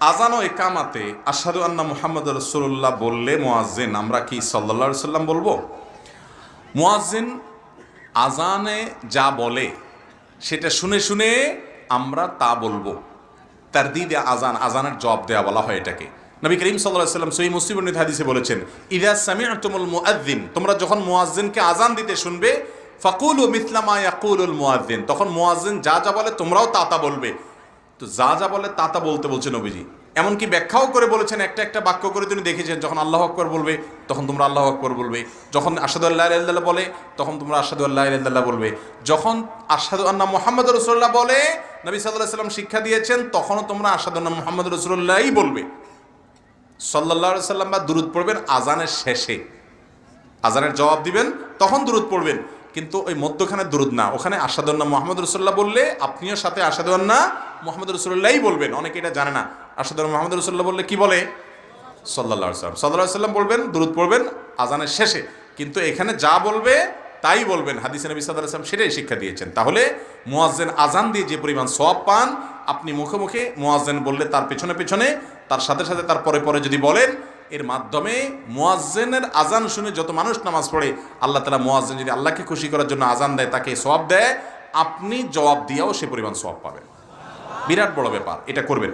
আজান ও একামাতে আশহাদু আন্না মুহাম্মদ রাসূলুল্লাহ বললে মুয়াজ্জিন আমরা কি সাল্লাল্লাহু আলাইহি সাল্লাম বলবো? মুয়াজ্জিন আজানে যা বলে সেটা শুনে শুনে আমরা তা বলবো। তারদিদে আজান, আজানের জবাব দেওয়া বলা হয় এটাকে। নবী করিম সাল্লাল্লাহু আলাইহি সাল্লাম সহিহ মুসলিমের হাদিসে বলেছেন, ইযা সামি'তুমুল মুআজ্জিন, তোমরা যখন মুয়াজ্জিনকে আজান দিতে শুনবে, ফাকুলু মিথলা মা ইয়াকুলুল মুআজ্জিন, তখন মুয়াজ্জিন যা যা বলে তোমরাও তা তা বলবে। তো যা যা বলে তা তা বলতে বলছে নবীজি। এমনকি ব্যাখ্যাও করে বলেছেন, একটা একটা বাক্য করে তিনি দেখেছেন, যখন আল্লাহু আকবার বলবে তখন তোমরা আল্লাহু আকবার বলবে, যখন আশহাদু আল্লা ইলাহা ইল্লাল্লাহ বলে তখন তোমরা আশহাদু আল্লা ইলাহা ইল্লাল্লাহ বলবে, যখন আশহাদু আন্না মুহাম্মাদুর রাসূলুল্লাহ বলে নবী সাল্লাল্লাহু আলাইহি সাল্লাম শিক্ষা দিয়েছেন, তখনও তোমরা আশহাদু আন্না মুহাম্মাদুর রাসূলুল্লাহই বলবে। সাল্লাল্লাহু আলাইহি সাল্লাম বা দুরূদ পড়বেন আজানের শেষে, আজানের জবাব দিবেন তখন দুরূদ পড়বেন, কিন্তু ওই মধ্যখানে দুরূদ না, ওখানে আশহাদু আন্না মুহাম্মাদুর রাসূলুল্লাহ বললে আপনিও সাথে আশহাদু আন্না মুহাম্মাদুর রাসূলুল্লাহই বলবেন। অনেকে এটা জানে না, আশহাদু আন্না মুহাম্মাদুর রাসূলুল্লাহ বললে কি বলে? সাল্লাল্লাহু আলাইহি সাল্লাম। সাল্লাল্লাহু আলাইহি সাল্লাম বলবেন, দুরূদ পড়বেন আজানের শেষে, কিন্তু এখানে যা বলবে তাই বলবেন। হাদিসে নবী সাল্লাল্লাহু আলাইহি সাল্লাম সেটাই শিক্ষা দিয়েছেন। তাহলে মুয়াজ্জিন আজান দিয়ে যে পরিমাণ সওয়াব পান, আপনি মুখে মুখে মুয়াজ্জিন বললে তার পেছনে পেছনে, তার সাথে সাথে তার পরে পরে যদি বলেন, এর মাধ্যমে মুয়াজ্জিনের আজান শুনে যত মানুষ নামাজ পড়ে, আল্লাহ তাআলা মুয়াজ্জিন যদি আল্লাহকে খুশি করার জন্য আজান দেয়, তাকে সওয়াব দেয়, আপনি জবাব দিয়েও সে পরিমাণ সওয়াব পাবেন। বিরাট বড় ব্যাপার, এটা করবেন।